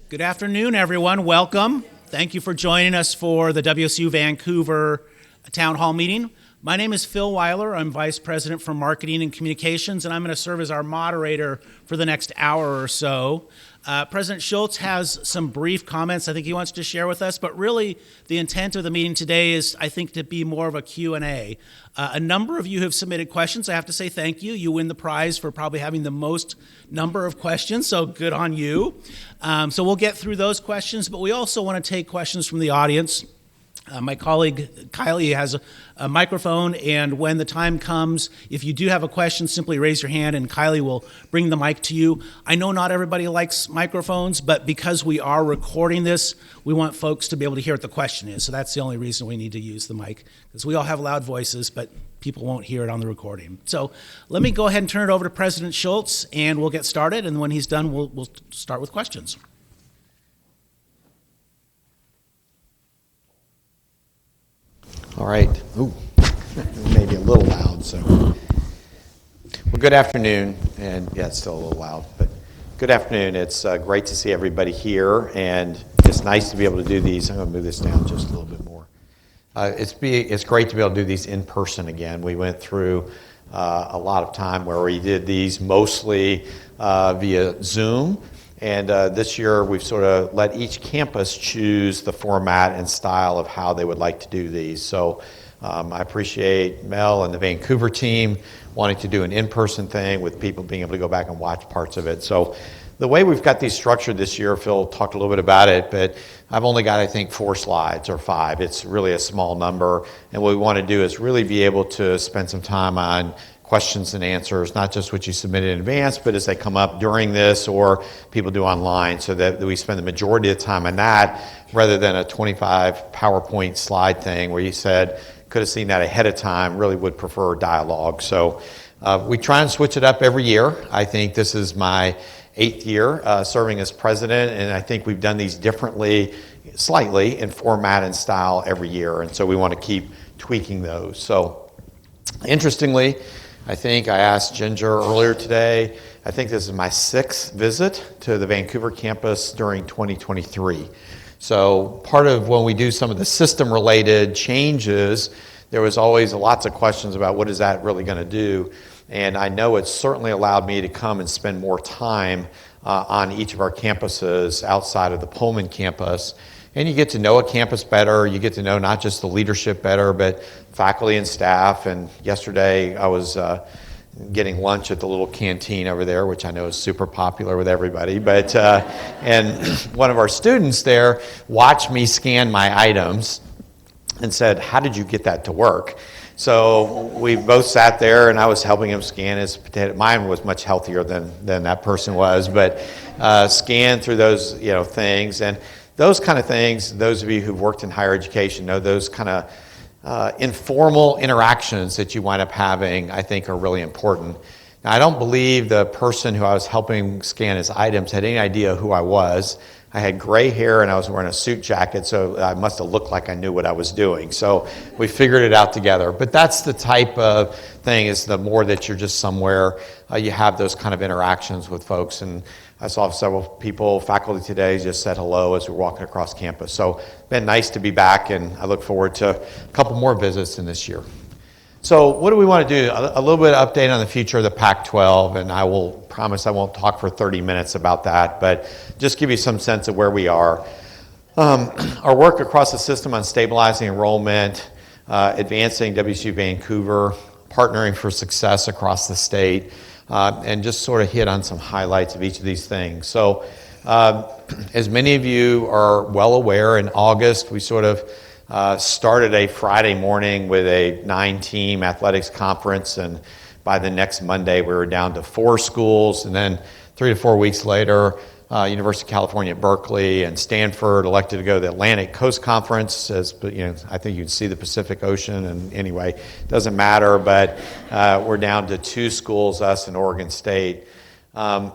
Good afternoon, everyone. Welcome. Thank you for joining us for the WSU Vancouver Town Hall meeting. My name is Phil Weiler. I'm Vice President for Marketing and Communications, and I'm going to serve as our moderator for the next hour or so. President Schultz has some brief comments I think he wants to share with us, but really the intent of the meeting today is, I think, to be more of a Q&A. A number of you have submitted questions. I have to say thank you. You win the prize for probably having the most number of questions, so good on you. So we'll get through those questions, but we also want to take questions from the audience. My colleague Kylie has a microphone, and when the time comes, if you do have a question, simply raise your hand and Kylie will bring the mic to you. I know not everybody likes microphones, but because we are recording this, we want folks to be able to hear what the question is. So that's the only reason we need to use the mic, because we all have loud voices, but people won't hear it on the recording. So let me go ahead and turn it over to President Schultz, and we'll get started. And when he's done, we'll start with questions. All right. Ooh, maybe a little loud. So, well, good afternoon, and yeah, it's still a little loud, but good afternoon. It's great to see everybody here, and it's nice to be able to do these. I'm going to move this down just a little bit more. It's great to be able to do these in person again. We went through a lot of time where we did these mostly via Zoom. And this year, we've sort of let each campus choose the format and style of how they would like to do these. So I appreciate Mel and the Vancouver team wanting to do an in-person thing with people being able to go back and watch parts of it. So the way we've got these structured this year, Phil talked a little bit about it, but I've only got, I think, 4 slides or 5. It's really a small number. And what we want to do is really be able to spend some time on questions and answers, not just what you submitted in advance, but as they come up during this or people do online, so that we spend the majority of the time on that rather than a 25 PowerPoint slide thing where you said, could have seen that ahead of time, really would prefer dialogue. So we try and switch it up every year. I think this is my 8th year serving as president, and I think we've done these differently, slightly in format and style every year, and so we want to keep tweaking those. So interestingly, I think I asked Ginger earlier today, I think this is my 6th visit to the Vancouver campus during 2023. So part of when we do some of the system-related changes, there was always lots of questions about what is that really going to do. And I know it's certainly allowed me to come and spend more time on each of our campuses outside of the Pullman campus. And you get to know a campus better. You get to know not just the leadership better, but faculty and staff. And yesterday I was getting lunch at the little canteen over there, which I know is super popular with everybody. But and one of our students there watched me scan my items and said, "How did you get that to work?" So we both sat there, and I was helping him scan his potato. Mine was much healthier than that person was, but scan through those things. And those kind of things, those of you who've worked in higher education know those kind of informal interactions that you wind up having, I think, are really important. Now, I don't believe the person who I was helping scan his items had any idea who I was. I had gray hair and I was wearing a suit jacket, so I must have looked like I knew what I was doing. So we figured it out together. But that's the type of thing, is the more that you're just somewhere, you have those kind of interactions with folks. And I saw several people, faculty today, just said hello as we're walking across campus. So it's been nice to be back, and I look forward to a couple more visits in this year. So what do we want to do? A little bit of update on the future of the Pac-12, and I will promise I won't talk for 30 minutes about that, but just give you some sense of where we are. Our work across the system on stabilizing enrollment, advancing WSU Vancouver, partnering for success across the state, and just sort of hit on some highlights of each of these things. So as many of you are well aware, in August we sort of started a Friday morning with a 9-team athletics conference, and by the next Monday we were down to 4 schools, and then 3 to 4 weeks later, University of California at Berkeley and Stanford elected to go to the Atlantic Coast Conference. As I think you can see the Pacific Ocean, and anyway, it doesn't matter, but we're down to 2 schools, us and Oregon State. One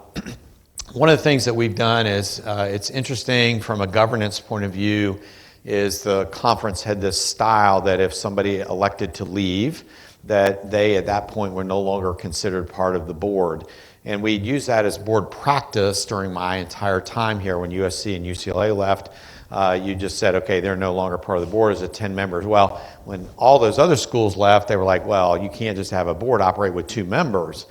of the things that we've done is, it's interesting from a governance point of view, is the conference had this style that if somebody elected to leave, that they at that point were no longer considered part of the board. And we used that as board practice during my entire time here when USC and UCLA left. You just said, okay, they're no longer part of the board as a 10 members. Well, when all those other schools left, they were like, well, you can't just have a board operate with 2 members.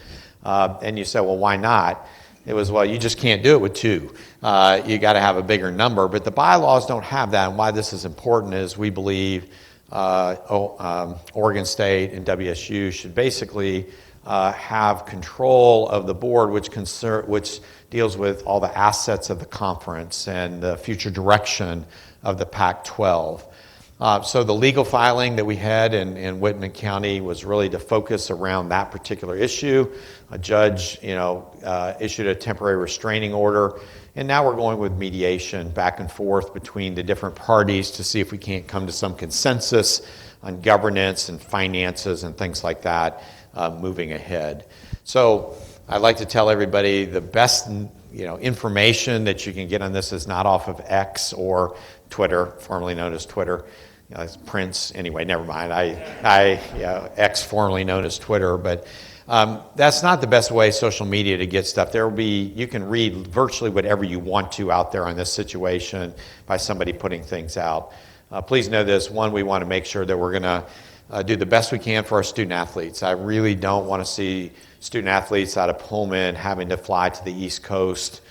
And you said, well, why not? It was, well, you just can't do it with 2. You got to have a bigger number. But the bylaws don't have that. And why this is important is we believe Oregon State and WSU should basically have control of the board, which deals with all the assets of the conference and the future direction of the Pac-12. So the legal filing that we had in Whitman County was really to focus around that particular issue. A judge, issued a temporary restraining order, and now we're going with mediation back and forth between the different parties to see if we can't come to some consensus on governance and finances and things like that moving ahead. So I'd like to tell everybody the best information that you can get on this is not off of X or Twitter, formerly known as Twitter. Prince, anyway, never mind. X, formerly known as Twitter, but that's not the best way social media to get stuff. You can read virtually whatever you want to out there on this situation by somebody putting things out. Please know this. One, we want to make sure that we're going to do the best we can for our student athletes. I really don't want to see student athletes out of Pullman having to fly to the East Coast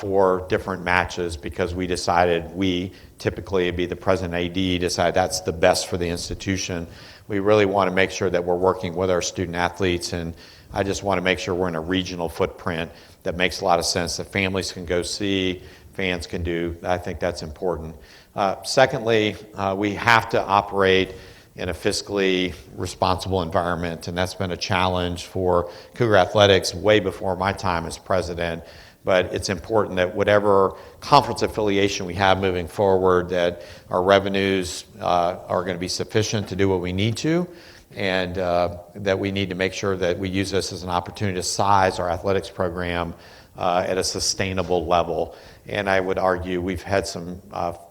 for different matches because we typically be the president AD, decide that's the best for the institution. We really want to make sure that we're working with our student athletes, and I just want to make sure we're in a regional footprint that makes a lot of sense, that families can go see, fans can do. I think that's important. Secondly, we have to operate in a fiscally responsible environment, and that's been a challenge for Cougar Athletics way before my time as president. But it's important that whatever conference affiliation we have moving forward, that our revenues are going to be sufficient to do what we need to, and that we need to make sure that we use this as an opportunity to size our athletics program at a sustainable level. And I would argue we've had some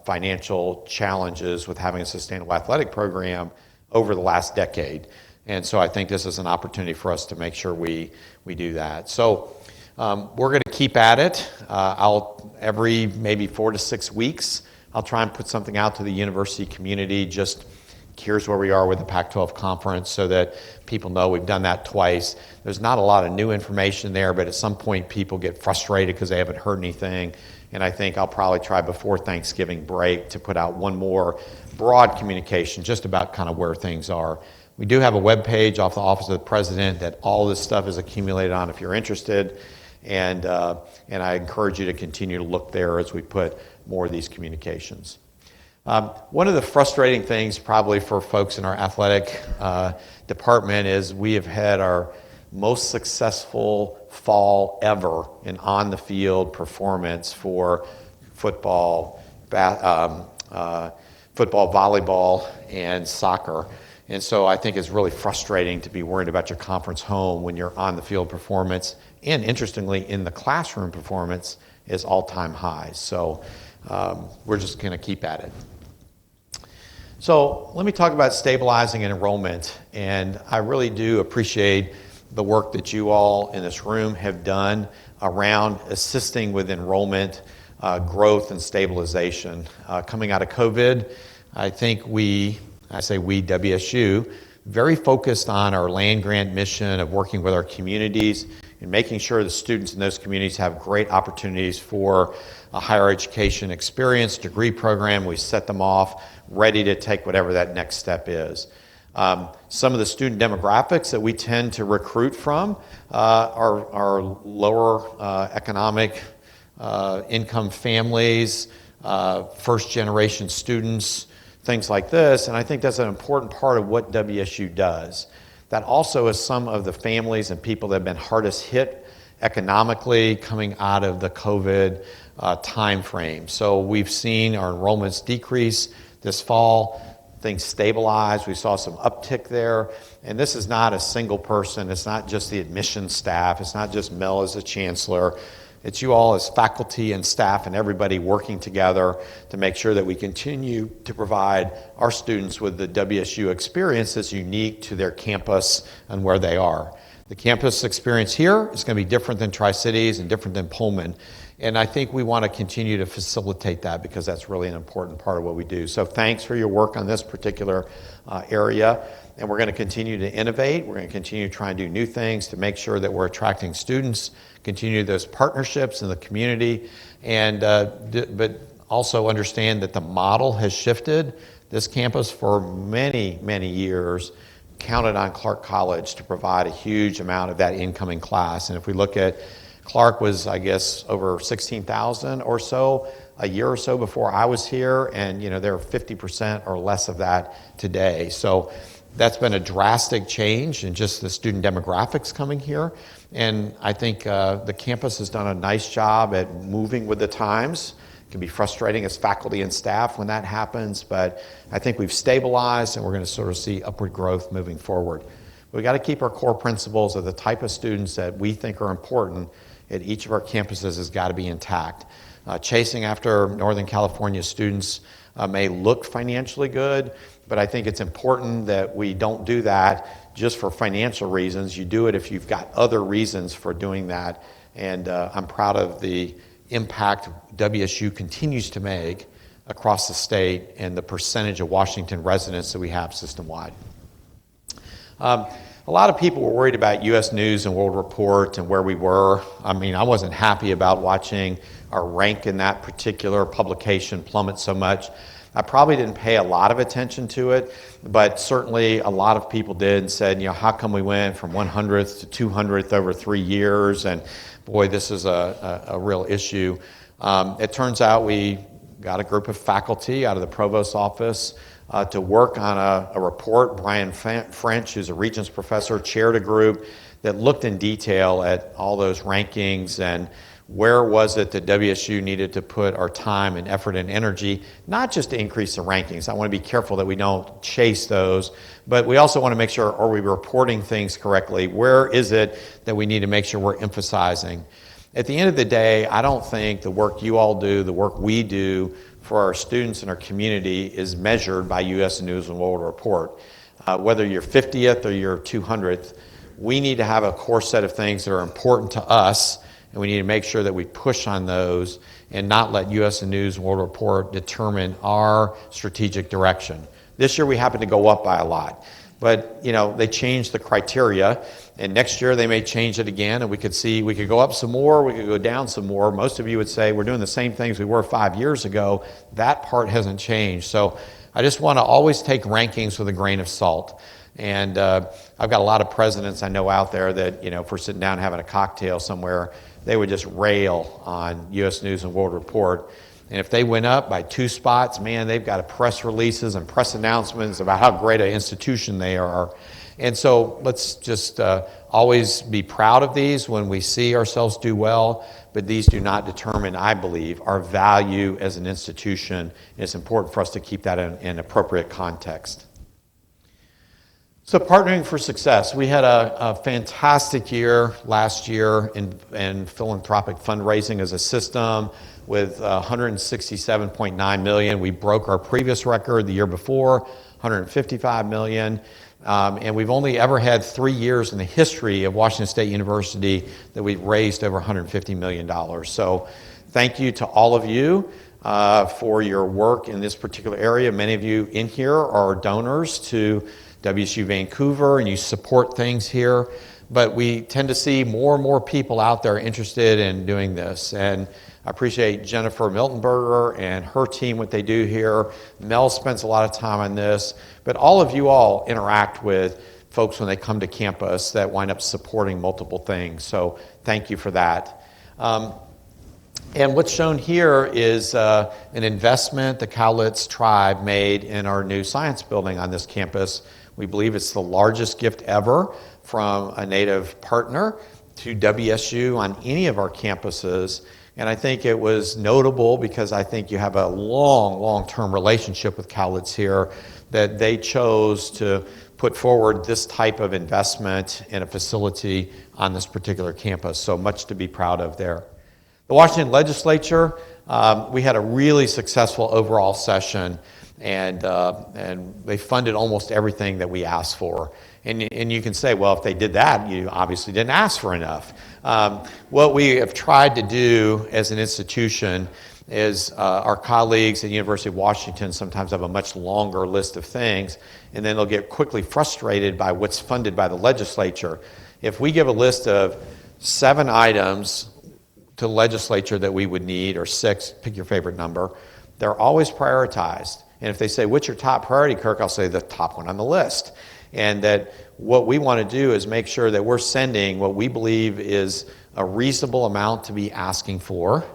financial challenges with having a sustainable athletic program over the last decade. And so I think this is an opportunity for us to make sure we do that. So we're going to keep at it. Every maybe 4 to 6 weeks, I'll try and put something out to the university community, just here's where we are with the Pac-12 conference, so that people know we've done that twice. There's not a lot of new information there, but at some point people get frustrated because they haven't heard anything. And I think I'll probably try before Thanksgiving break to put out one more broad communication just about kind of where things are. We do have a web page off the Office of the President that all this stuff is accumulated on if you're interested. And I encourage you to continue to look there as we put more of these communications. One of the frustrating things probably for folks in our athletic department is we have had our most successful fall ever in on-the-field performance for football, volleyball, and soccer. And so I think it's really frustrating to be worried about your conference home when your on-the-field performance and, interestingly, in the classroom performance is all-time highs. So we're just going to keep at it. So let me talk about stabilizing enrollment. And I really do appreciate the work that you all in this room have done around assisting with enrollment, growth, and stabilization. Coming out of COVID, I think WSU, very focused on our land grant mission of working with our communities and making sure the students in those communities have great opportunities for a higher education experience, degree program. We set them off ready to take whatever that next step is. Some of the student demographics that we tend to recruit from are lower economic income families, first-generation students, things like this, and I think that's an important part of what WSU does. That also is some of the families and people that have been hardest hit economically coming out of the COVID time frame. So we've seen our enrollments decrease this fall, things stabilize. We saw some uptick there, and this is not a single person. It's not just the admissions staff. It's not just Mel as the chancellor. It's you all as faculty and staff and everybody working together to make sure that we continue to provide our students with the WSU experience that's unique to their campus and where they are. The campus experience here is going to be different than Tri-Cities and different than Pullman. And I think we want to continue to facilitate that because that's really an important part of what we do. So thanks for your work on this particular area. And we're going to continue to innovate. We're going to continue to try and do new things to make sure that we're attracting students, continue those partnerships in the community, and but also understand that the model has shifted. This campus for many, many years counted on Clark College to provide a huge amount of that incoming class. And if we look at Clark was, I guess, over 16,000 or so a year or so before I was here, and they're 50% or less of that today. So that's been a drastic change in just the student demographics coming here. And I think the campus has done a nice job at moving with the times. It can be frustrating as faculty and staff when that happens, but I think we've stabilized and we're going to sort of see upward growth moving forward. We've got to keep our core principles of the type of students that we think are important at each of our campuses has got to be intact. Chasing after Northern California students may look financially good, but I think it's important that we don't do that just for financial reasons. You do it if you've got other reasons for doing that. And I'm proud of the impact WSU continues to make across the state and the percentage of Washington residents that we have system-wide. A lot of people were worried about U.S. News and World Report and where we were. I mean, I wasn't happy about watching our rank in that particular publication plummet so much. I probably didn't pay a lot of attention to it, but certainly a lot of people did and said, how come we went from 100th to 200th over 3 years? And boy, this is a real issue. It turns out we got a group of faculty out of the provost's office to work on a report. Brian French, who's a Regents professor, chaired a group that looked in detail at all those rankings and where was it that WSU needed to put our time and effort and energy, not just to increase the rankings. I want to be careful that we don't chase those, but we also want to make sure, are we reporting things correctly? Where is it that we need to make sure we're emphasizing? At the end of the day, I don't think the work you all do, the work we do for our students and our community is measured by U.S. News and World Report. Whether you're 50th or you're 200th, we need to have a core set of things that are important to us, and we need to make sure that we push on those and not let U.S. News and World Report determine our strategic direction. This year we happened to go up by a lot, but they changed the criteria, and next year they may change it again, and we could go up some more, we could go down some more. Most of you would say we're doing the same things we were 5 years ago. That part hasn't changed. So I just want to always take rankings with a grain of salt. And I've got a lot of presidents I know out there that, if we're sitting down having a cocktail somewhere, they would just rail on U.S. News and World Report. And if they went up by 2 spots, man, they've got press releases and press announcements about how great an institution they are. And so let's just always be proud of these when we see ourselves do well, but these do not determine, I believe, our value as an institution. And it's important for us to keep that in appropriate context. So partnering for success. We had a fantastic year last year in philanthropic fundraising as a system with $167.9 million. We broke our previous record the year before, $155 million. And we've only ever had 3 years in the history of Washington State University that we've raised over $150 million. So thank you to all of you for your work in this particular area. Many of you in here are donors to WSU Vancouver, and you support things here. But we tend to see more and more people out there interested in doing this. And I appreciate Jennifer Miltenberger and her team, what they do here. Mel spends a lot of time on this. But all of you all interact with folks when they come to campus that wind up supporting multiple things. So thank you for that. And what's shown here is an investment the Cowlitz tribe made in our new science building on this campus. We believe it's the largest gift ever from a Native partner to WSU on any of our campuses. And I think it was notable because I think you have a long-term relationship with Cowlitz here, that they chose to put forward this type of investment in a facility on this particular campus. So much to be proud of there. The Washington legislature, we had a really successful overall session, and they funded almost everything that we asked for. And you can say, well, if they did that, you obviously didn't ask for enough. What we have tried to do as an institution is our colleagues at the University of Washington sometimes have a much longer list of things, and then they'll get quickly frustrated by what's funded by the legislature. If we give a list of 7 items to the legislature that we would need, or 6, pick your favorite number, they're always prioritized. And if they say, what's your top priority, Kirk? I'll say the top one on the list. And that what we want to do is make sure that we're sending what we believe is a reasonable amount to be asking for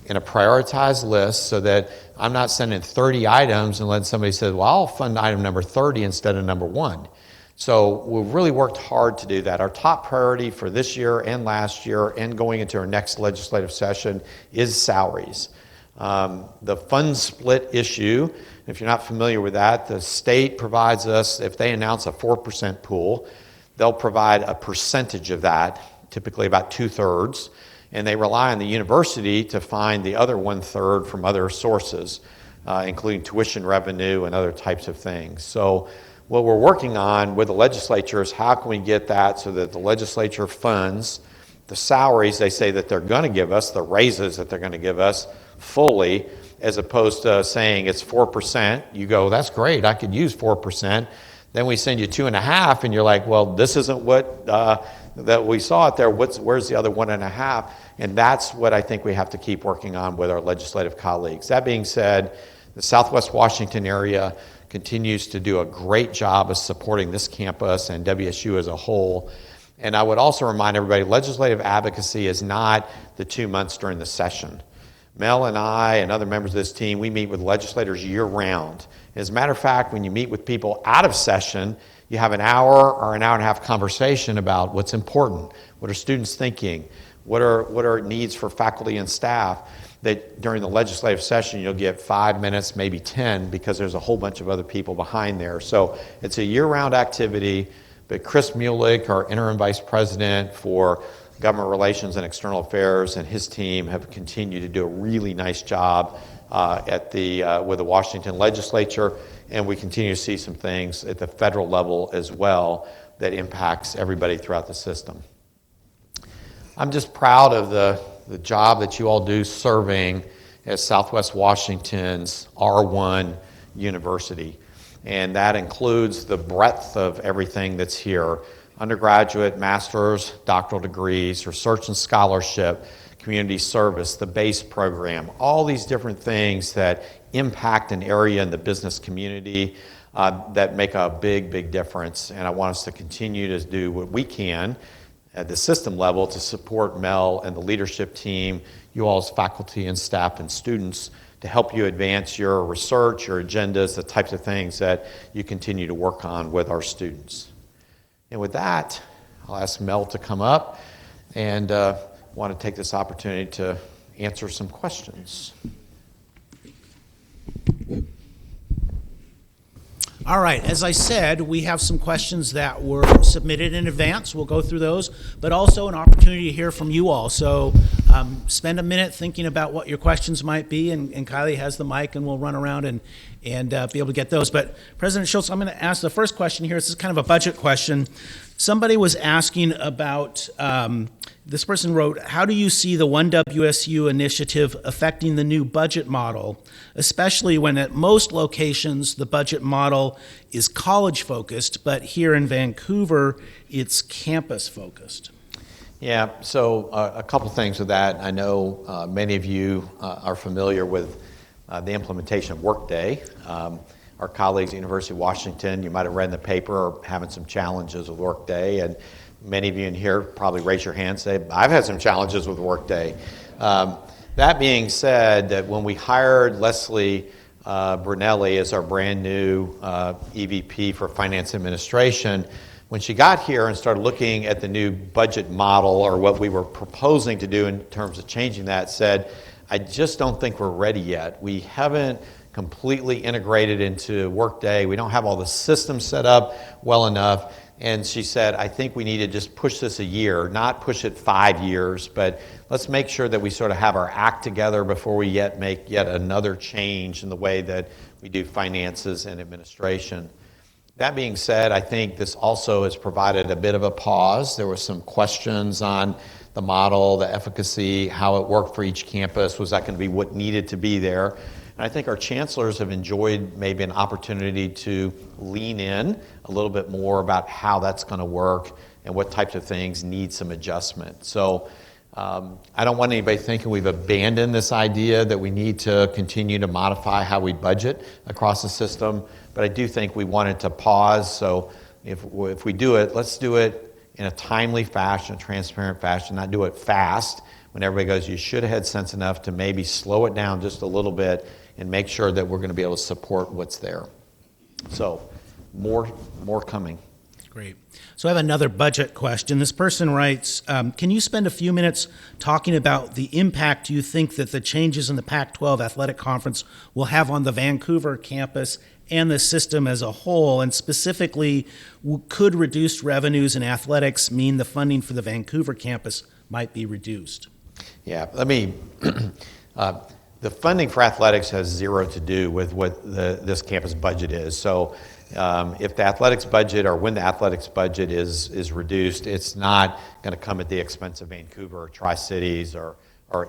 in a prioritized list, so that I'm not sending 30 items and letting somebody say, well, I'll fund item number 30 instead of number 1. So we've really worked hard to do that. Our top priority for this year and last year and going into our next legislative session is salaries. The fund split issue, if you're not familiar with that, the state provides us, if they announce a 4% pool, they'll provide a percentage of that, typically about 2/3, and they rely on the university to find the other 1/3 from other sources, including tuition revenue and other types of things. So what we're working on with the legislature is how can we get that so that the legislature funds the salaries they say that they're going to give us, the raises that they're going to give us fully, as opposed to saying it's 4%. You go, that's great, I could use 4%. Then we send you 2.5%, and you're like, well, this isn't what that we saw out there. Where's the other 1.5%? And that's what I think we have to keep working on with our legislative colleagues. That being said, the Southwest Washington area continues to do a great job of supporting this campus and WSU as a whole. And I would also remind everybody, legislative advocacy is not the 2 months during the session. Mel and I and other members of this team, we meet with legislators year-round. As a matter of fact, when you meet with people out of session, you have an hour or an hour and a half conversation about what's important, what are students thinking, what are needs for faculty and staff, that during the legislative session you'll get 5 minutes, maybe 10, because there's a whole bunch of other people behind there. So it's a year-round activity, but Chris Mulick, our interim vice president for government relations and external affairs, and his team have continued to do a really nice job with the Washington legislature, and we continue to see some things at the federal level as well that impacts everybody throughout the system. I'm just proud of the job that you all do serving as Southwest Washington's R1 university, and that includes the breadth of everything that's here: undergraduate, master's, doctoral degrees, research and scholarship, community service, the BASE program, all these different things that impact an area in the business community that make a big, big difference. And I want us to continue to do what we can at the system level to support Mel and the leadership team, you all as faculty and staff and students, to help you advance your research, your agendas, the types of things that you continue to work on with our students. And with that, I'll ask Mel to come up, and want to take this opportunity to answer some questions. All right, as I said, we have some questions that were submitted in advance. We'll go through those, but also an opportunity to hear from you all. So spend a minute thinking about what your questions might be, and Kylie has the mic, and we'll run around and be able to get those. But President Schultz, I'm going to ask the first question here. This is kind of a budget question. Somebody was asking about, this person wrote, how do you see the One WSU initiative affecting the new budget model, especially when at most locations the budget model is college-focused, but here in Vancouver it's campus-focused? Yeah, so a couple things with that. I know many of you are familiar with the implementation of Workday. Our colleagues at the University of Washington, you might have read in the paper, are having some challenges with Workday, and many of you in here probably raise your hand and say, I've had some challenges with Workday. That being said, that when we hired Leslie Brunelli as our brand new EVP for Finance Administration, when she got here and started looking at the new budget model, or what we were proposing to do in terms of changing that, said, I just don't think we're ready yet. We haven't completely integrated into Workday. We don't have all the systems set up well enough. And she said, I think we need to just push this a year, not push it 5 years, but let's make sure that we sort of have our act together before we make yet another change in the way that we do finances and administration. That being said, I think this also has provided a bit of a pause. There were some questions on the model, the efficacy, how it worked for each campus. Was that going to be what needed to be there? And I think our chancellors have enjoyed maybe an opportunity to lean in a little bit more about how that's going to work and what types of things need some adjustment. So I don't want anybody thinking we've abandoned this idea that we need to continue to modify how we budget across the system, but I do think we wanted to pause. So if we do it, let's do it in a timely fashion, a transparent fashion, not do it fast when everybody goes, you should have had sense enough to maybe slow it down just a little bit and make sure that we're going to be able to support what's there. So more coming. Great. So I have another budget question. This person writes, can you spend a few minutes talking about the impact you think that the changes in the Pac-12 Athletic Conference will have on the Vancouver campus and the system as a whole? And specifically, could reduced revenues in athletics mean the funding for the Vancouver campus might be reduced? Yeah, the funding for athletics has zero to do with what this campus budget is. So if the athletics budget or when the athletics budget is reduced, it's not going to come at the expense of Vancouver or Tri-Cities or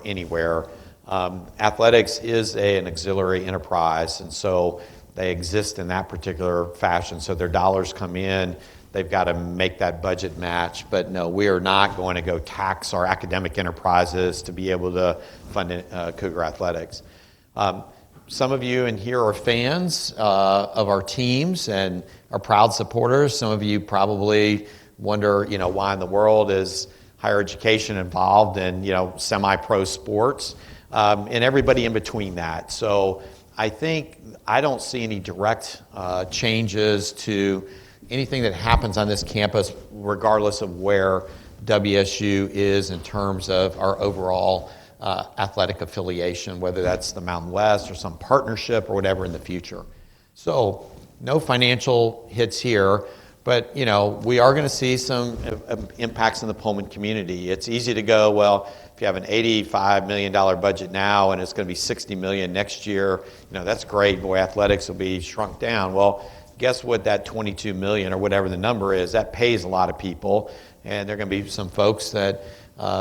anywhere. Athletics is an auxiliary enterprise, and so they exist in that particular fashion. So their dollars come in, they've got to make that budget match. But no, we are not going to go tax our academic enterprises to be able to fund Cougar Athletics. Some of you in here are fans of our teams and are proud supporters. Some of you probably wonder, why in the world is higher education involved in, semi-pro sports, and everybody in between that. So I don't see any direct changes to anything that happens on this campus, regardless of where WSU is in terms of our overall athletic affiliation, whether that's the Mountain West or some partnership or whatever in the future. So no financial hits here, but we are going to see some impacts in the Pullman community. It's easy to go, well, if you have an $85 million budget now and it's going to be $60 million next year, that's great. Boy, athletics will be shrunk down. Well, guess what? That $22 million or whatever the number is, that pays a lot of people, and there are going to be some folks that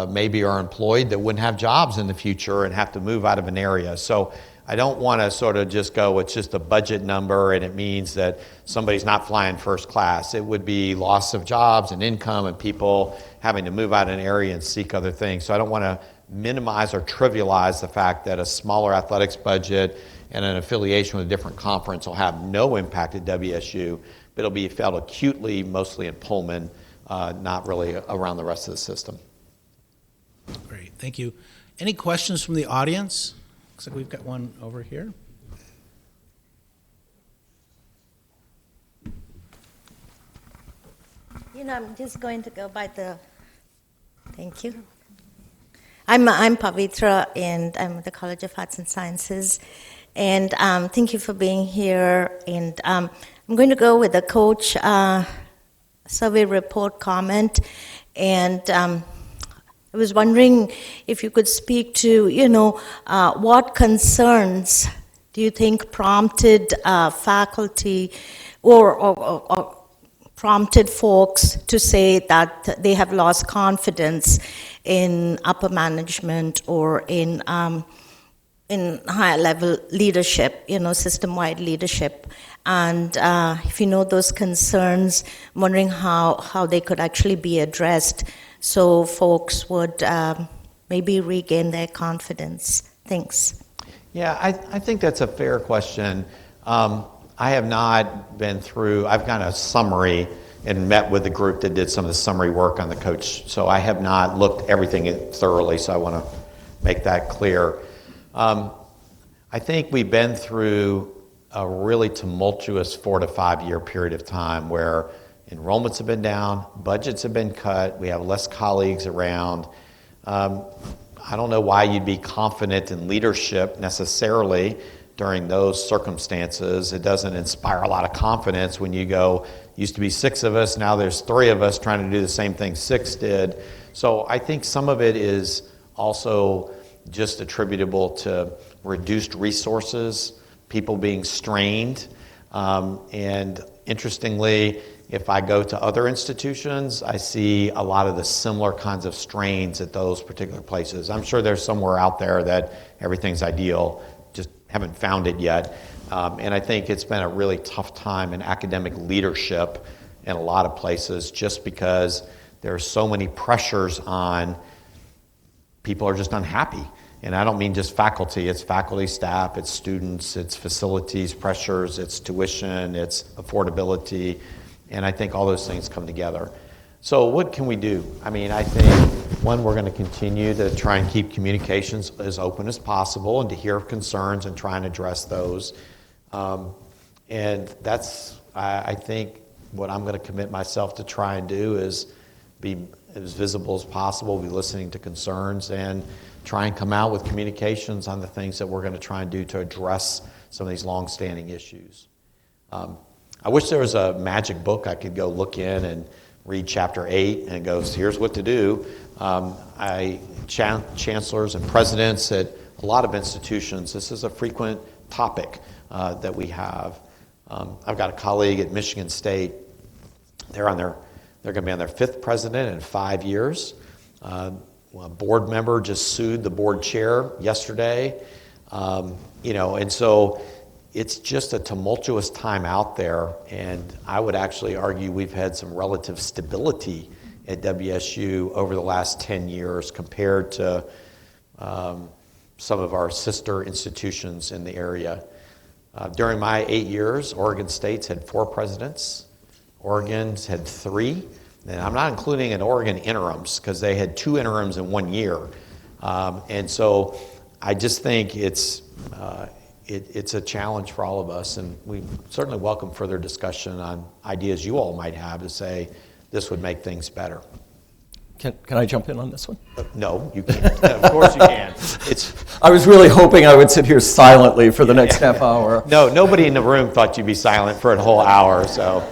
maybe are employed that wouldn't have jobs in the future and have to move out of an area. So I don't want to sort of just go, it's just a budget number and it means that somebody's not flying first class. It would be loss of jobs and income and people having to move out of an area and seek other things. So I don't want to minimize or trivialize the fact that a smaller athletics budget and an affiliation with a different conference will have no impact at WSU, but it'll be felt acutely, mostly in Pullman, not really around the rest of the system. Great, thank you. Any questions from the audience? Looks like we've got one over here. I'm just going to go by thank you. I'm Pavitra, and I'm at the College of Arts and Sciences. And thank you for being here. And I'm going to go with the coach survey report comment. And I was wondering if you could speak to, what concerns do you think prompted faculty or prompted folks to say that they have lost confidence in upper management or in higher level leadership, system-wide leadership. And if you know those concerns, I'm wondering how they could actually be addressed so folks would maybe regain their confidence. Thanks. Yeah, I think that's a fair question. I have not been through, I've got a summary and met with the group that did some of the summary work on the coach, so I have not looked everything thoroughly, so I want to make that clear. I think we've been through a really tumultuous 4 to 5 year period of time where enrollments have been down, budgets have been cut, we have less colleagues around. I don't know why you'd be confident in leadership necessarily during those circumstances. It doesn't inspire a lot of confidence when you go, used to be 6 of us, now there's 3 of us trying to do the same thing 6 did. So I think some of it is also just attributable to reduced resources, people being strained. And interestingly, if I go to other institutions, I see a lot of the similar kinds of strains at those particular places. I'm sure there's somewhere out there that everything's ideal, just haven't found it yet. And I think it's been a really tough time in academic leadership in a lot of places just because there are so many pressures on people are just unhappy. And I don't mean just faculty, it's faculty, staff, it's students, it's facilities, pressures, it's tuition, it's affordability, and I think all those things come together. So what can we do? I mean, I think, one, we're going to continue to try and keep communications as open as possible and to hear concerns and try and address those. And that's, I think, what I'm going to commit myself to try and do is be as visible as possible, be listening to concerns, and try and come out with communications on the things that we're going to try and do to address some of these long-standing issues. I wish there was a magic book I could go look in and read chapter 8 and it goes, here's what to do. Chancellors and presidents at a lot of institutions, this is a frequent topic that we have. I've got a colleague at Michigan State. They're going to be on their 5th president in 5 years. A board member just sued the board chair yesterday. And so it's just a tumultuous time out there, and I would actually argue we've had some relative stability at WSU over the last 10 years compared to some of our sister institutions in the area. During my 8 years, Oregon State's had 4 presidents. Oregon's had 3. And I'm not including in Oregon interims because they had 2 interims in 1 year. And so I just think it's a challenge for all of us, and we certainly welcome further discussion on ideas you all might have to say this would make things better. Can I jump in on this one? No, you can't. Of course you can. I was really hoping I would sit here silently for the next half hour. No, nobody in the room thought you'd be silent for a whole hour. So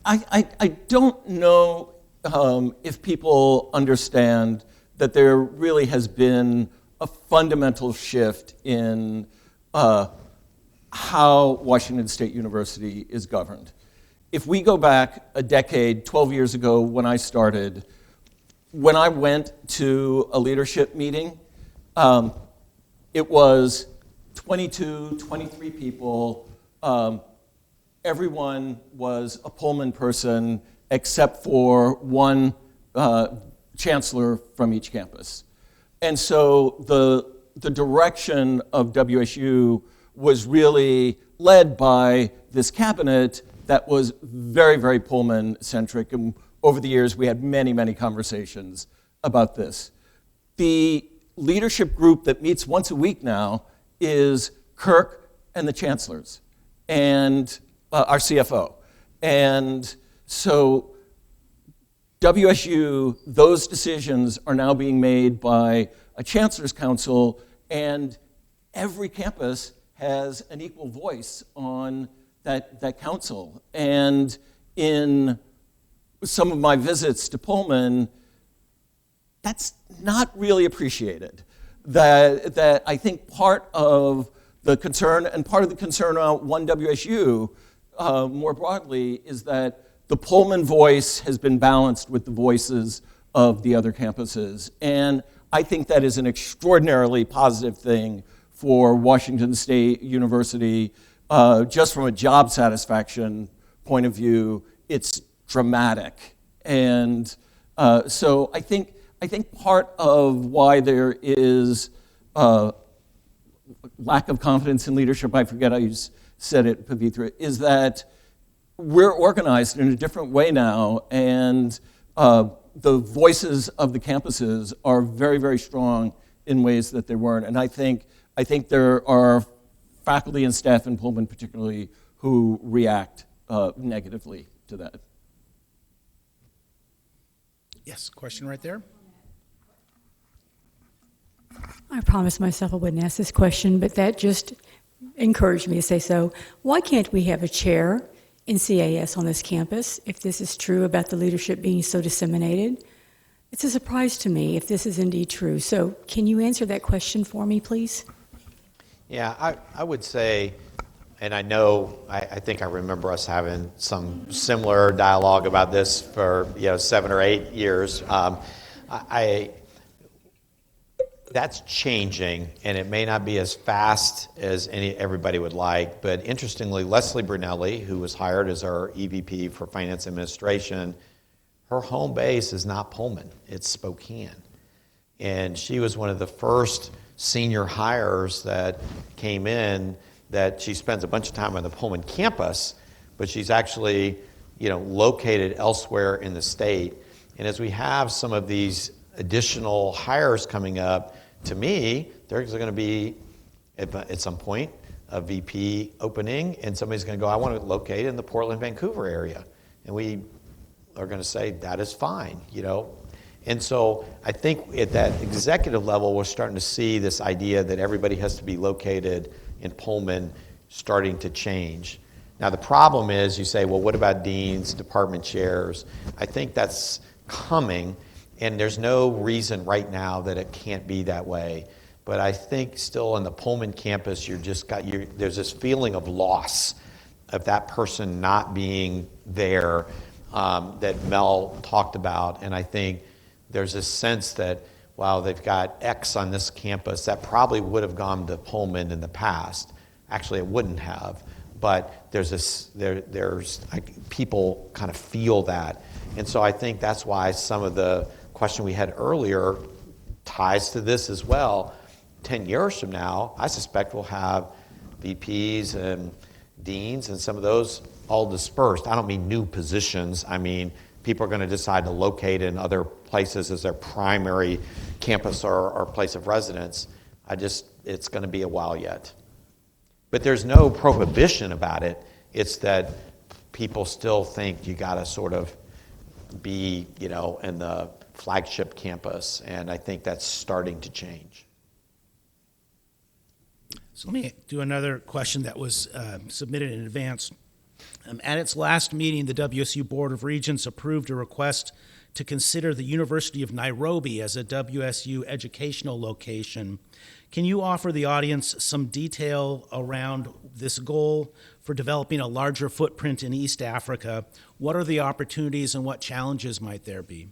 I don't know if people understand that there really has been a fundamental shift in how Washington State University is governed. If we go back a decade, 12 years ago when I started, when I went to a leadership meeting, it was 22, 23 people. Everyone was a Pullman person except for one chancellor from each campus. And so the direction of WSU was really led by this cabinet that was very, very Pullman-centric. And over the years, we had many, many conversations about this. The leadership group that meets once a week now is Kirk and the chancellors and our CFO. And so WSU, those decisions are now being made by a chancellor's council, and every campus has an equal voice on that council. And in some of my visits to Pullman, that's not really appreciated. That I think part of the concern, and part of the concern around One WSU more broadly, is that the Pullman voice has been balanced with the voices of the other campuses. And I think that is an extraordinarily positive thing for Washington State University. Just from a job satisfaction point of view, it's dramatic. And so I think part of why there is lack of confidence in leadership, I forget how you said it, Pavitra, is that we're organized in a different way now, and the voices of the campuses are very, very strong in ways that they weren't. And I think there are faculty and staff in Pullman particularly who react negatively to that. Yes, question right there. I promised myself I wouldn't ask this question, but that just encouraged me to say so. Why can't we have a chair in CAS on this campus if this is true about the leadership being so disseminated? It's a surprise to me if this is indeed true. So can you answer that question for me, please? Yeah, I would say, and I know, I think I remember us having some similar dialogue about this for 7 or 8 years. That's changing, and it may not be as fast as everybody would like. But interestingly, Leslie Brunelli, who was hired as our EVP for Finance Administration, her home base is not Pullman, it's Spokane. And she was one of the first senior hires that came in, that she spends a bunch of time on the Pullman campus, but she's actually located elsewhere in the state. And as we have some of these additional hires coming up, to me, there's going to be, at some point, a VP opening, and somebody's going to go, I want to locate in the Portland, Vancouver area. And we are going to say, that is fine, And so I think at that executive level, we're starting to see this idea that everybody has to be located in Pullman starting to change. Now, the problem is, you say, well, what about deans, department chairs? I think that's coming. And there's no reason right now that it can't be that way. But I think still on the Pullman campus, there's this feeling of loss of that person not being there that Mel talked about. And I think there's this sense that, wow, they've got X on this campus, that probably would have gone to Pullman in the past. Actually, it wouldn't have. But there's people kind of feel that. And so I think that's why some of the question we had earlier ties to this as well. 10 years from now, I suspect we'll have VPs and deans and some of those all dispersed. I don't mean new positions. I mean, people are going to decide to locate in other places as their primary campus or place of residence. It's going to be a while yet. But there's no prohibition about it. It's that people still think you got to sort of be, in the flagship campus, and I think that's starting to change. So let me do another question that was submitted in advance. At its last meeting, the WSU Board of Regents approved a request to consider the University of Nairobi as a WSU educational location. Can you offer the audience some detail around this goal for developing a larger footprint in East Africa? What are the opportunities and what challenges might there be?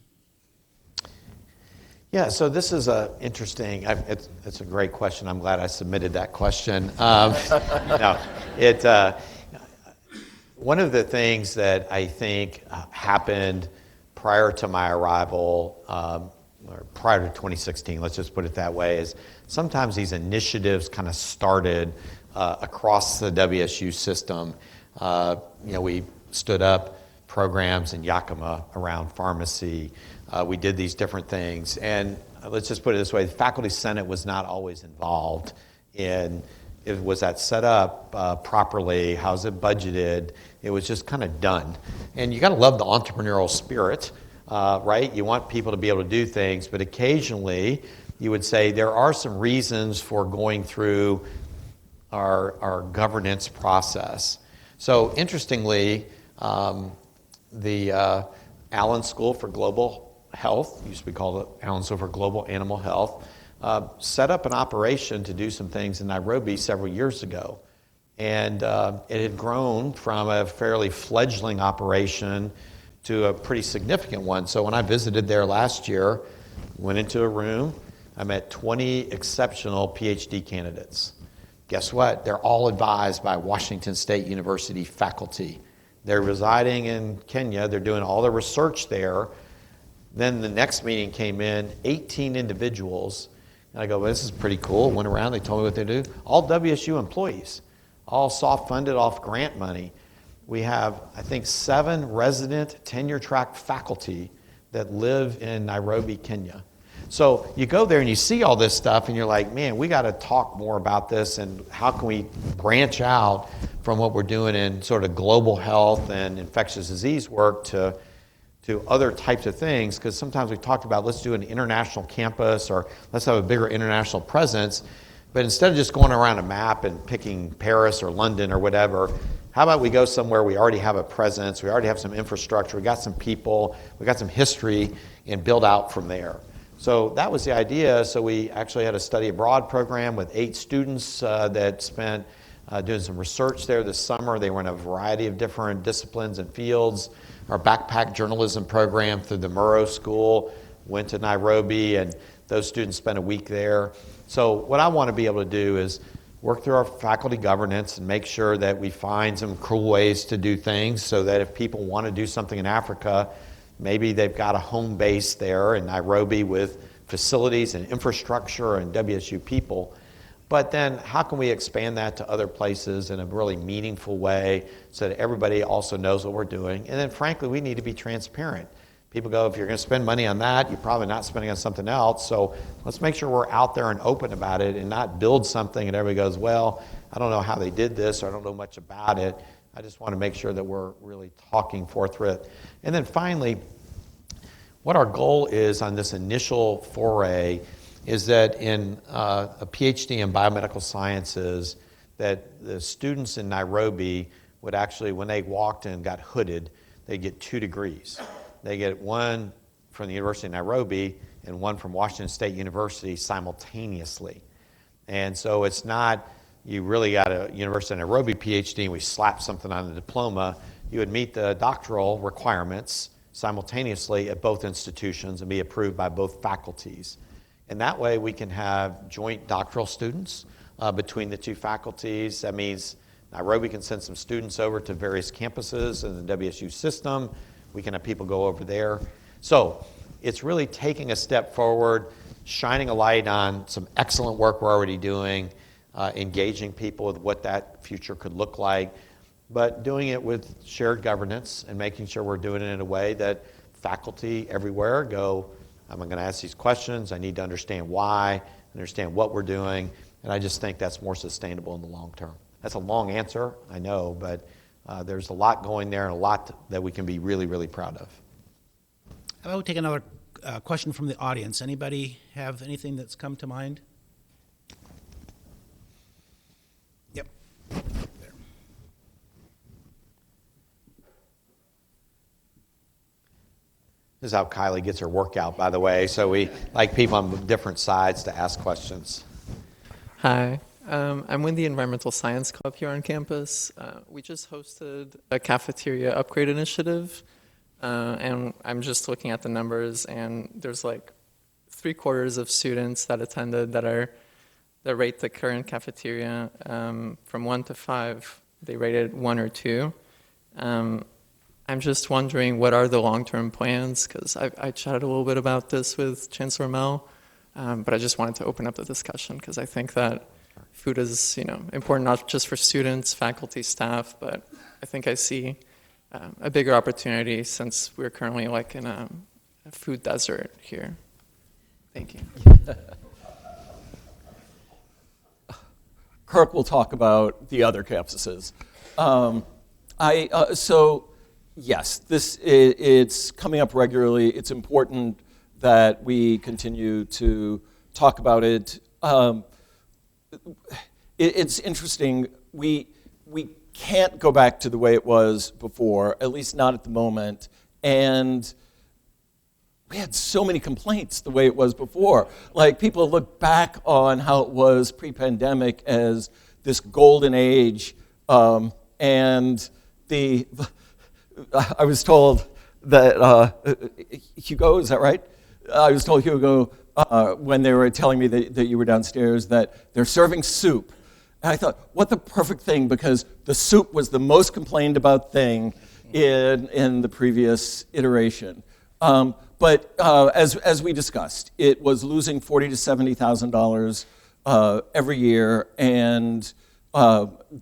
Yeah, so this is interesting. It's a great question. I'm glad I submitted that question. One of the things that I think happened prior to my arrival, or prior to 2016, let's just put it that way, is sometimes these initiatives kind of started across the WSU system. We stood up programs in Yakima around pharmacy. We did these different things. And let's just put it this way, the Faculty Senate was not always involved in, was that set up properly? How's it budgeted? It was just kind of done. And you got to love the entrepreneurial spirit, right? You want people to be able to do things, but occasionally you would say there are some reasons for going through our governance process. So interestingly, the Allen School for Global Health, used to be called Allen School for Global Animal Health, set up an operation to do some things in Nairobi several years ago. And it had grown from a fairly fledgling operation to a pretty significant one. So when I visited there last year, went into a room, I met 20 exceptional PhD candidates. Guess what? They're all advised by Washington State University faculty. They're residing in Kenya. They're doing all the research there. Then the next meeting came in, 18 individuals. And I go, well, this is pretty cool. Went around, they told me what they do. All WSU employees, all soft-funded off grant money. We have, I think, 7 resident tenure-track faculty that live in Nairobi, Kenya. So you go there and you see all this stuff and you're like, man, we got to talk more about this, and how can we branch out from what we're doing in sort of global health and infectious disease work to to other types of things, because sometimes we talked about let's do an international campus or let's have a bigger international presence, but instead of just going around a map and picking Paris or London or whatever, how about we go somewhere we already have a presence, we already have some infrastructure, we got some people, we got some history, and build out from there. So that was the idea. So we actually had a study abroad program with 8 students that spent doing some research there this summer. They were in a variety of different disciplines and fields. Our backpack journalism program through the Murrow School went to Nairobi, and those students spent a week there. So what I want to be able to do is work through our faculty governance and make sure that we find some cool ways to do things so that if people want to do something in Africa, maybe they've got a home base there in Nairobi with facilities and infrastructure and WSU people. But then how can we expand that to other places in a really meaningful way so that everybody also knows what we're doing? And then frankly, we need to be transparent. People go, if you're going to spend money on that, you're probably not spending on something else. So let's make sure we're out there and open about it and not build something and everybody goes, well, I don't know how they did this, or I don't know much about it. I just want to make sure that we're really talking forthwith. And then finally, what our goal is on this initial foray is that in a PhD in biomedical sciences, that the students in Nairobi would actually, when they walked and got hooded, they get 2 degrees. They get one from the University of Nairobi and one from Washington State University simultaneously. And so it's not, you really got a University of Nairobi PhD and we slap something on the diploma. You would meet the doctoral requirements simultaneously at both institutions and be approved by both faculties. And that way we can have joint doctoral students between the 2 faculties. That means Nairobi can send some students over to various campuses in the WSU system. We can have people go over there. So it's really taking a step forward, shining a light on some excellent work we're already doing, engaging people with what that future could look like, but doing it with shared governance and making sure we're doing it in a way that faculty everywhere go, I'm going to ask these questions, I need to understand why, understand what we're doing, and I just think that's more sustainable in the long term. That's a long answer, I know, but there's a lot going there and a lot that we can be really, really proud of. How about we take another question from the audience? Anybody have anything that's come to mind? Yep. There. This is how Kylie gets her workout, by the way. So we like people on different sides to ask questions. Hi, I'm with the Environmental Science Club here on campus. We just hosted a cafeteria upgrade initiative, and I'm just looking at the numbers, and there's like 3/4 of students that attended that rate the current cafeteria from 1 to 5. They rated 1 or 2. I'm just wondering, what are the long-term plans? Because I chatted a little bit about this with Chancellor Mel, but I just wanted to open up the discussion because I think that food is, important not just for students, faculty, staff, but I think I see a bigger opportunity since we're currently like in a food desert here. Thank you. Kirk will talk about the other campuses. Yes, it's coming up regularly. It's important that we continue to talk about it. It's interesting. We can't go back to the way it was before, at least not at the moment. And we had so many complaints the way it was before. Like, people look back on how it was pre-pandemic as this golden age, and I was told that Hugo, is that right? I was told, Hugo, when they were telling me that you were downstairs, that they're serving soup. And I thought, what the perfect thing, because the soup was the most complained about thing in the previous iteration. But as we discussed, it was losing $40,000 to $70,000 every year, and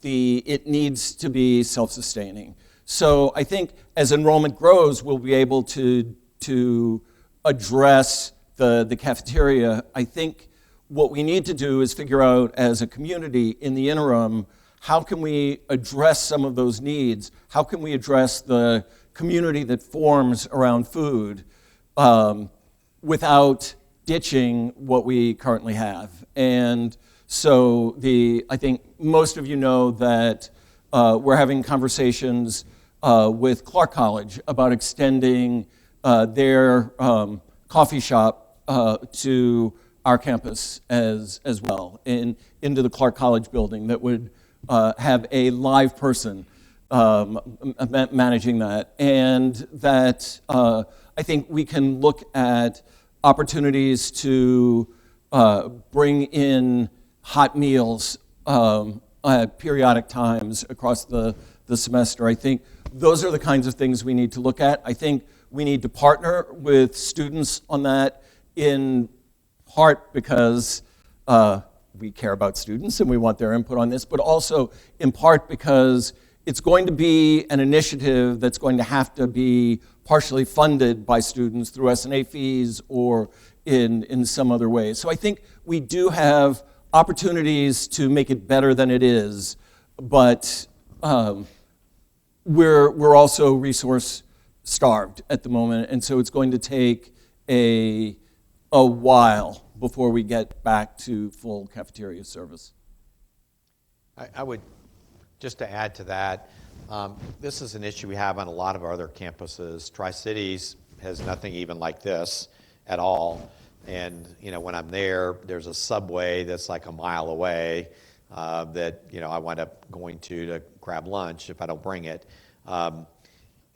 it needs to be self-sustaining. So I think as enrollment grows, we'll be able to address the cafeteria. I think what we need to do is figure out as a community in the interim how can we address some of those needs? How can we address the community that forms around food without ditching what we currently have? And so I think most of you know that we're having conversations with Clark College about extending their coffee shop to our campus as well, into the Clark College building that would have a live person managing that. And that I think we can look at opportunities to bring in hot meals at periodic times across the semester. I think those are the kinds of things we need to look at. I think we need to partner with students on that, in part because we care about students and we want their input on this, but also in part because it's going to be an initiative that's going to have to be partially funded by students through S&A fees or in some other way. So I think we do have opportunities to make it better than it is, but we're also resource starved at the moment, and so it's going to take a while before we get back to full cafeteria service. I would, just to add to that, this is an issue we have on a lot of our other campuses. Tri-Cities has nothing even like this at all. And when I'm there, there's a Subway that's like a mile away that I wind up going to grab lunch if I don't bring it.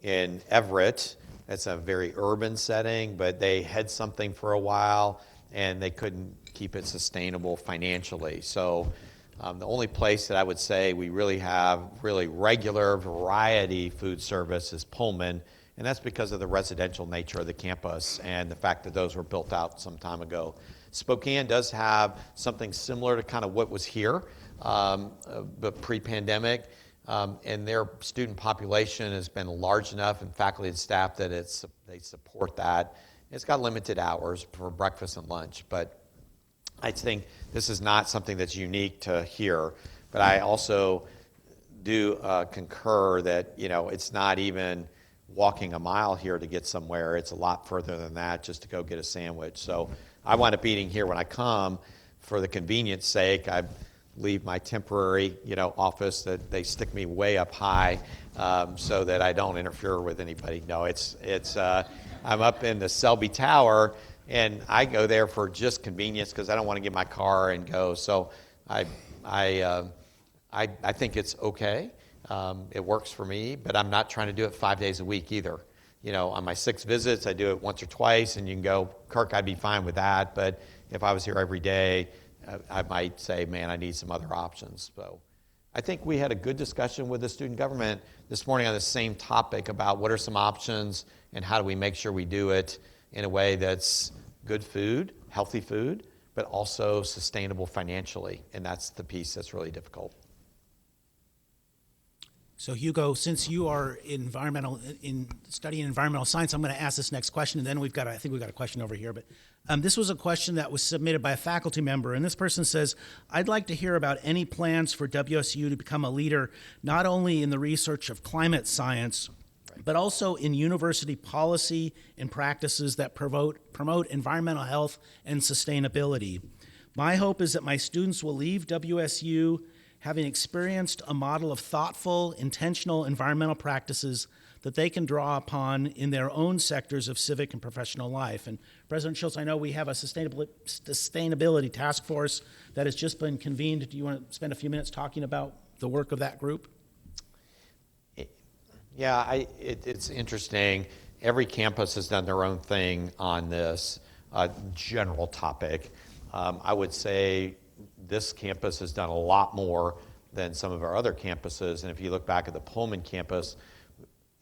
In Everett, it's a very urban setting, but they had something for a while and they couldn't keep it sustainable financially. So the only place that I would say we really have really regular variety food service is Pullman, and that's because of the residential nature of the campus and the fact that those were built out some time ago. Spokane does have something similar to kind of what was here, but pre-pandemic, and their student population has been large enough, and faculty and staff, that they support that. It's got limited hours for breakfast and lunch, but I think this is not something that's unique to here. But I also do concur that it's not even walking a mile here to get somewhere. It's a lot further than that just to go get a sandwich. So I wind up eating here when I come for the convenience sake. I leave my temporary office that they stick me way up high so that I don't interfere with anybody. No, it's I'm up in the Selby Tower, and I go there for just convenience because I don't want to get my car and go. So I think it's okay. It works for me, but I'm not trying to do it 5 days a week either. On my 6 visits, I do it once or twice, and you can go, Kirk, I'd be fine with that. But if I was here every day, I might say, man, I need some other options. So I think we had a good discussion with the student government this morning on the same topic about what are some options and how do we make sure we do it in a way that's good food, healthy food, but also sustainable financially. And that's the piece that's really difficult. So Hugo, since you are studying environmental science, I'm going to ask this next question, and then I think we've got a question over here. But this was a question that was submitted by a faculty member, and this person says, I'd like to hear about any plans for WSU to become a leader, not only in the research of climate science, but also in university policy and practices that promote environmental health and sustainability. My hope is that my students will leave WSU having experienced a model of thoughtful, intentional environmental practices that they can draw upon in their own sectors of civic and professional life. And President Schultz, I know we have a sustainability task force that has just been convened. Do you want to spend a few minutes talking about the work of that group? Yeah, it's interesting. Every campus has done their own thing on this general topic. I would say this campus has done a lot more than some of our other campuses. And if you look back at the Pullman campus,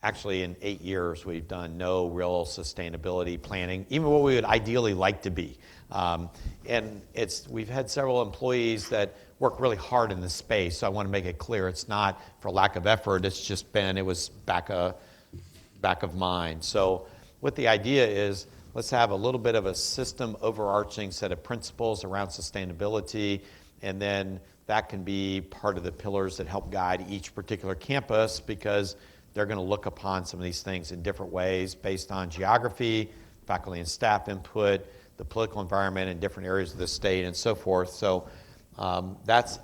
actually in 8 years, we've done no real sustainability planning, even what we would ideally like to be. And we've had several employees that work really hard in this space. So I want to make it clear, it's not for lack of effort. It's just it was back of mind. So what the idea is, let's have a little bit of a system overarching set of principles around sustainability, and then that can be part of the pillars that help guide each particular campus, because they're going to look upon some of these things in different ways based on geography, faculty and staff input, the political environment in different areas of the state, and so forth. So that's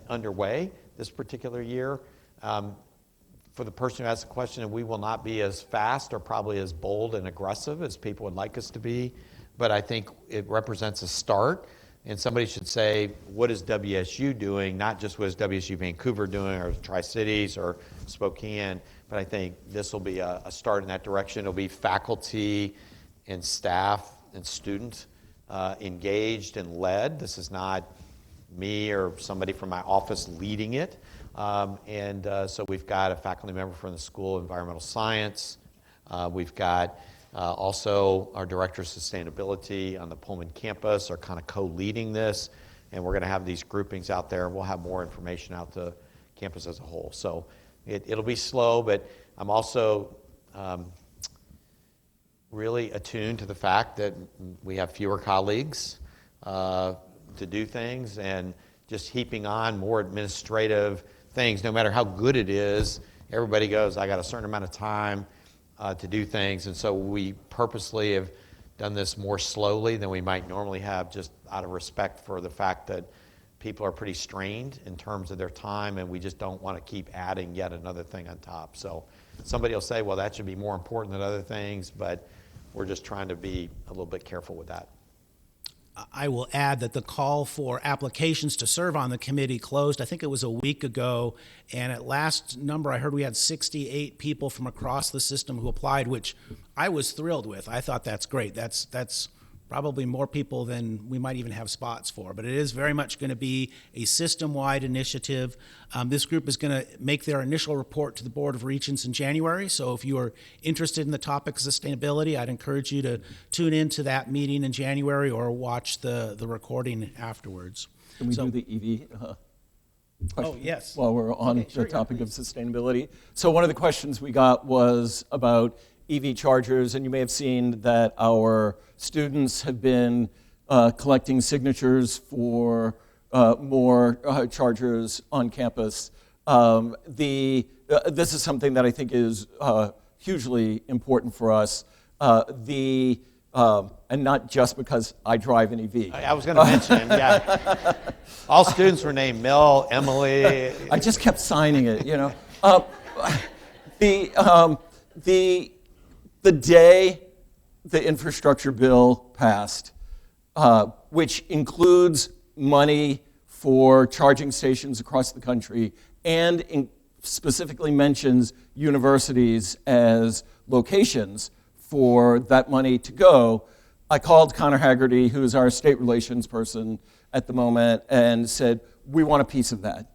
underway this particular year. For the person who asked the question, we will not be as fast or probably as bold and aggressive as people would like us to be, but I think it represents a start. And somebody should say, what is WSU doing? Not just what is WSU Vancouver doing, or Tri-Cities, or Spokane, but I think this will be a start in that direction. It'll be faculty and staff and student engaged and led. This is not me or somebody from my office leading it. So we've got a faculty member from the School of Environmental Science. We've got also our Director of Sustainability on the Pullman campus are kind of co-leading this, and we're going to have these groupings out there, and we'll have more information out to campus as a whole. So it'll be slow, but I'm also really attuned to the fact that we have fewer colleagues to do things, and just heaping on more administrative things, no matter how good it is, everybody goes, I got a certain amount of time to do things, and so we purposely have done this more slowly than we might normally have, just out of respect for the fact that people are pretty strained in terms of their time, and we just don't want to keep adding yet another thing on top. So somebody will say, well, that should be more important than other things, but we're just trying to be a little bit careful with that. I will add that the call for applications to serve on the committee closed, I think it was a week ago, and at last number I heard we had 68 people from across the system who applied, which I was thrilled with. I thought that's great. That's probably more people than we might even have spots for, but it is very much going to be a system-wide initiative. This group is going to make their initial report to the Board of Regents in January, so if you are interested in the topic of sustainability, I'd encourage you to tune in to that meeting in January or watch the recording afterwards. Can we do the EV question? Oh, yes. While we're on Okay, sure, the topic of sustainability. So one of the questions we got was about EV chargers, and you may have seen that our students have been collecting signatures for more chargers on campus. This is something that I think is hugely important for us. And not just because I drive an EV. I was going to mention, yeah. All students were named Mel, Emily. I just kept signing it, you know. The day the infrastructure bill passed, which includes money for charging stations across the country and specifically mentions universities as locations for that money to go, I called Connor Haggerty, who's our state relations person at the moment, and said, we want a piece of that.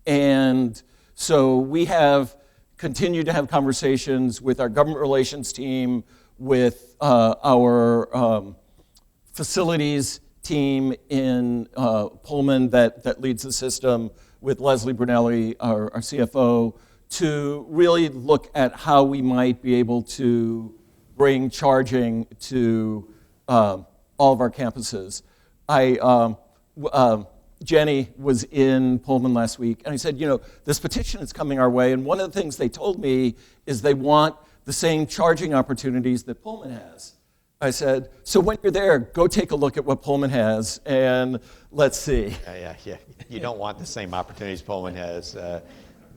And so we have continued to have conversations with our government relations team, with our facilities team in Pullman that leads the system, with Leslie Brunelli, our CFO, to really look at how we might be able to bring charging to all of our campuses. Jenny was in Pullman last week, and I said, you know, this petition is coming our way, and one of the things they told me is they want the same charging opportunities that Pullman has. I said, so when you're there, go take a look at what Pullman has, and let's see. Yeah. You don't want the same opportunities Pullman has.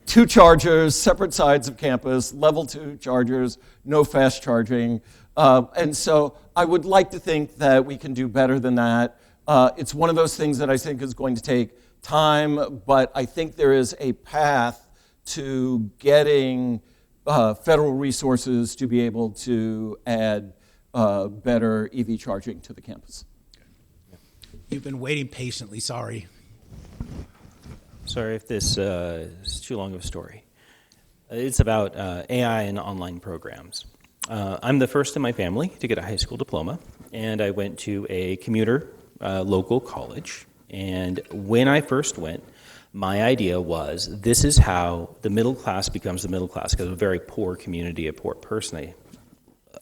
2 chargers, separate sides of campus, level 2 chargers, no fast charging. And so I would like to think that we can do better than that. It's one of those things that I think is going to take time, but I think there is a path to getting federal resources to be able to add better EV charging to the campus. You've been waiting patiently, sorry. Sorry if this is too long of a story. It's about AI and online programs. I'm the first in my family to get a high school diploma, and I went to a commuter local college. And when I first went, my idea was this is how the middle class becomes the middle class, because of a very poor community, a poor person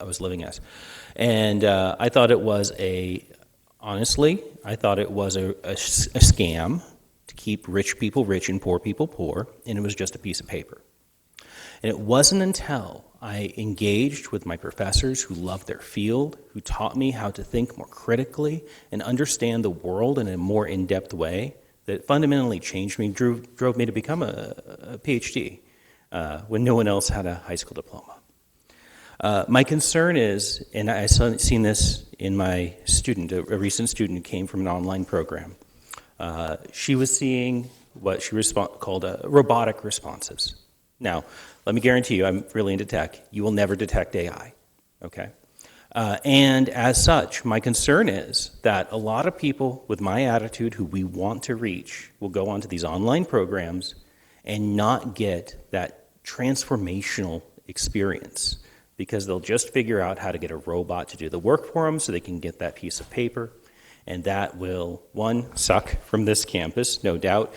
I was living as. And I thought it was honestly, I thought it was a scam to keep rich people rich and poor people poor, and it was just a piece of paper. And it wasn't until I engaged with my professors who loved their field, who taught me how to think more critically and understand the world in a more in-depth way, that fundamentally changed me, drove me to become a PhD when no one else had a high school diploma. My concern is, and I've seen this in my student, a recent student who came from an online program. She was seeing what she called robotic responses. Now, let me guarantee you, I'm really into tech, you will never detect AI, okay? And as such, my concern is that a lot of people with my attitude who we want to reach will go onto these online programs and not get that transformational experience because they'll just figure out how to get a robot to do the work for them so they can get that piece of paper. And that will, one, suck from this campus, no doubt,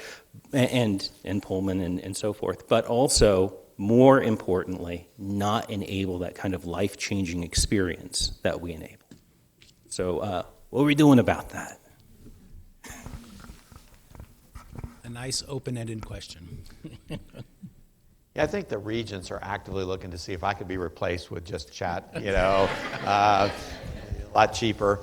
and Pullman and so forth, but also, more importantly, not enable that kind of life-changing experience that we enable. So what are we doing about that? A nice open-ended question. Yeah, I think the regents are actively looking to see if I could be replaced with just chat, a lot cheaper.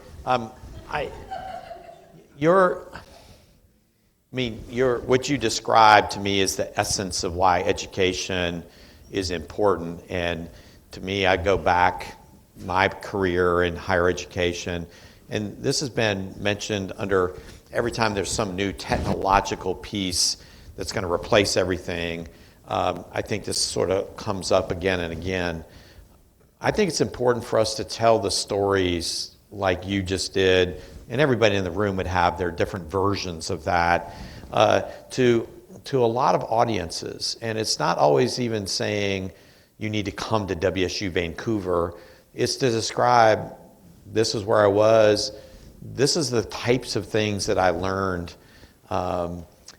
What you described to me is the essence of why education is important. And to me, I go back my career in higher education, and this has been mentioned under every time there's some new technological piece that's going to replace everything. I think this sort of comes up again and again. I think it's important for us to tell the stories like you just did, and everybody in the room would have their different versions of that, to a lot of audiences. And it's not always even saying you need to come to WSU Vancouver. It's to describe, this is where I was, this is the types of things that I learned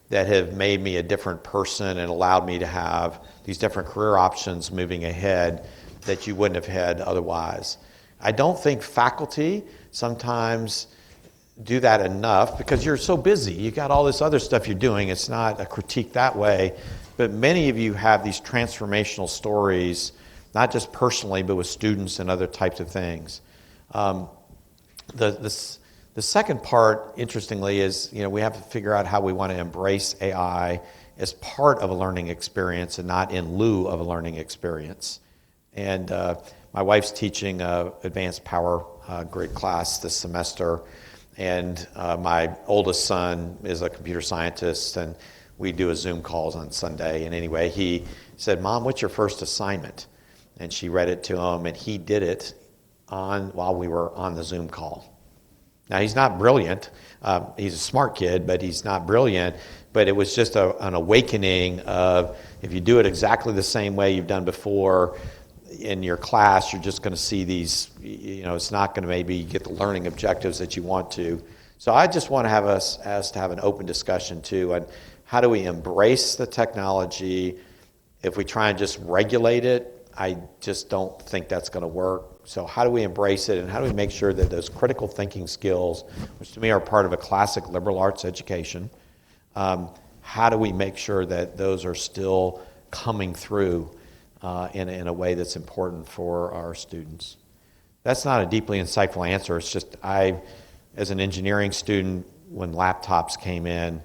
that have made me a different person and allowed me to have these different career options moving ahead that you wouldn't have had otherwise. I don't think faculty sometimes do that enough because you're so busy. You got all this other stuff you're doing. It's not a critique that way, but many of you have these transformational stories, not just personally, but with students and other types of things. The second part, interestingly, is we have to figure out how we want to embrace AI as part of a learning experience and not in lieu of a learning experience. And my wife's teaching advanced power grid class this semester, and my oldest son is a computer scientist, and we do a Zoom calls on Sunday. And anyway, he said, "Mom, what's your first assignment?" And she read it to him, and he did it while we were on the Zoom call. Now, he's not brilliant. He's a smart kid, but he's not brilliant. But it was just an awakening of, if you do it exactly the same way you've done before in your class, you're just going to see these, it's not going to maybe get the learning objectives that you want to. So I just want to have us to have an open discussion, too, on how do we embrace the technology. If we try and just regulate it, I just don't think that's going to work. So how do we embrace it, and how do we make sure that those critical thinking skills, which to me are part of a classic liberal arts education, how do we make sure that those are still coming through in a way that's important for our students? That's not a deeply insightful answer. It's just as an engineering student, when laptops came in,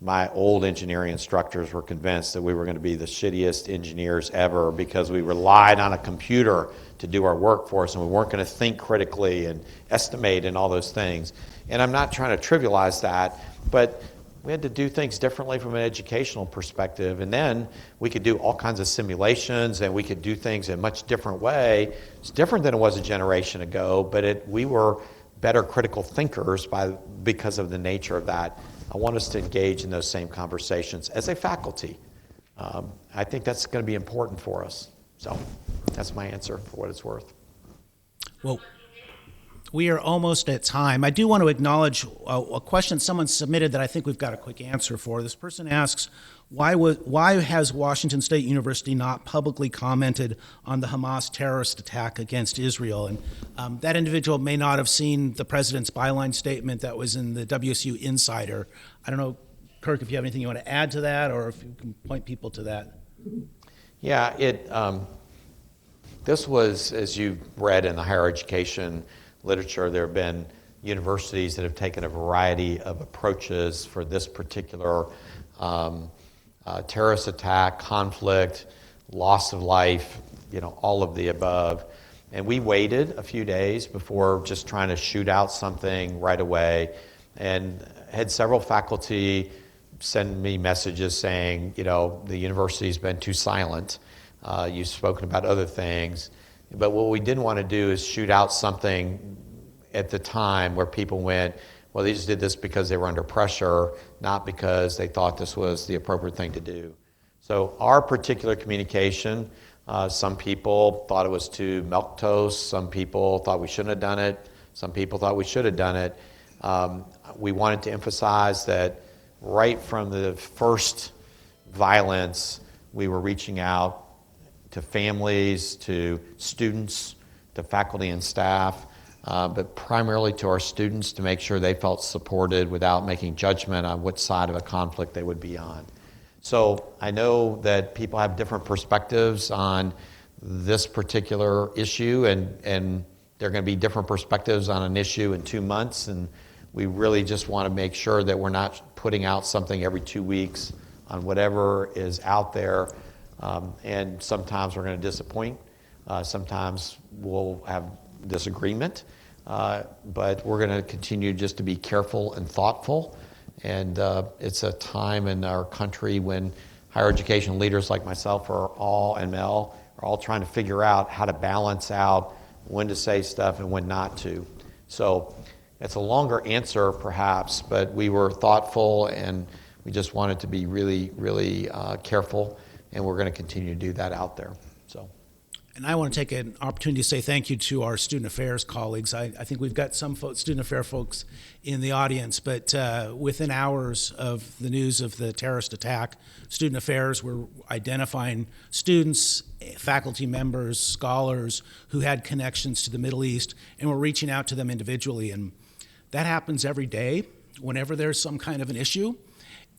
my old engineering instructors were convinced that we were going to be the shittiest engineers ever because we relied on a computer to do our work for us, and we weren't going to think critically and estimate and all those things. And I'm not trying to trivialize that, but we had to do things differently from an educational perspective. And then we could do all kinds of simulations, and we could do things in a much different way. It's different than it was a generation ago, but we were better critical thinkers because of the nature of that. I want us to engage in those same conversations as a faculty. I think that's going to be important for us. So that's my answer for what it's worth. Well, we are almost at time. I do want to acknowledge a question someone submitted that I think we've got a quick answer for. This person asks, why has Washington State University not publicly commented on the Hamas terrorist attack against Israel? And that individual may not have seen the president's byline statement that was in the WSU Insider. I don't know, Kirk, if you have anything you want to add to that, or if you can point people to that. Yeah, this was, as you read in the higher education literature, there have been universities that have taken a variety of approaches for this particular terrorist attack, conflict, loss of life, all of the above. And we waited a few days before just trying to shoot out something right away, and had several faculty send me messages saying, the university's been too silent. You've spoken about other things. But what we didn't want to do is shoot out something at the time where people went, well, they just did this because they were under pressure, not because they thought this was the appropriate thing to do. So our particular communication, some people thought it was too milquetoast. Some people thought we shouldn't have done it. Some people thought we should have done it. We wanted to emphasize that right from the first violence, we were reaching out to families, to students, to faculty and staff, but primarily to our students to make sure they felt supported without making judgment on which side of a conflict they would be on. So I know that people have different perspectives on this particular issue, and there are going to be different perspectives on an issue in 2 months, and we really just want to make sure that we're not putting out something every 2 weeks on whatever is out there. And sometimes we're going to disappoint. Sometimes we'll have disagreement. But we're going to continue just to be careful and thoughtful. And it's a time in our country when higher education leaders like myself and Mel are all trying to figure out how to balance out when to say stuff and when not to. So it's a longer answer perhaps, but we were thoughtful and we just wanted to be really, really careful. And we're going to continue to do that out there. So, and I want to take an opportunity to say thank you to our student affairs colleagues. I think we've got some student affairs folks in the audience, but within hours of the news of the terrorist attack, student affairs were identifying students, faculty members, scholars who had connections to the Middle East, and we're reaching out to them individually. And that happens every day whenever there's some kind of an issue.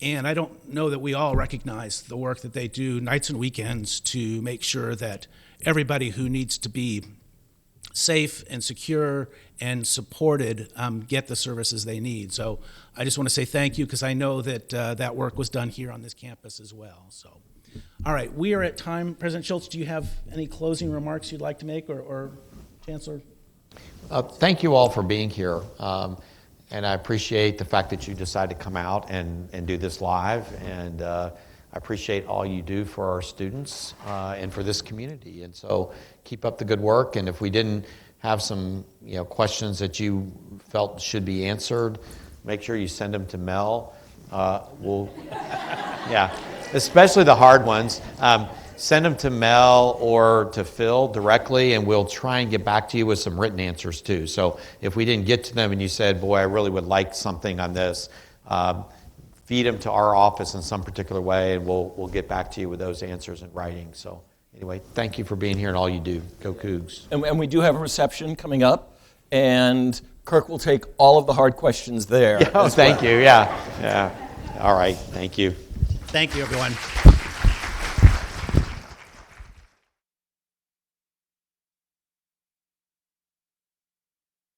And I don't know that we all recognize the work that they do nights and weekends to make sure that everybody who needs to be safe and secure and supported get the services they need. So I just want to say thank you because I know that that work was done here on this campus as well. So, all right, we are at time. President Schultz, do you have any closing remarks you'd like to make, or Chancellor? Thank you all for being here. And I appreciate the fact that you decided to come out and do this live. And I appreciate all you do for our students and for this community. And so keep up the good work. And if we didn't have some questions that you felt should be answered, make sure you send them to Mel. Especially the hard ones. Send them to Mel or to Phil directly, and we'll try and get back to you with some written answers too. So if we didn't get to them and you said, boy, I really would like something on this, feed them to our office in some particular way, and we'll get back to you with those answers in writing. So anyway, thank you for being here and all you do. Go Cougs. And we do have a reception coming up, and Kirk will take all of the hard questions there. Thank you. Yeah. All right. Thank you. Thank you, everyone.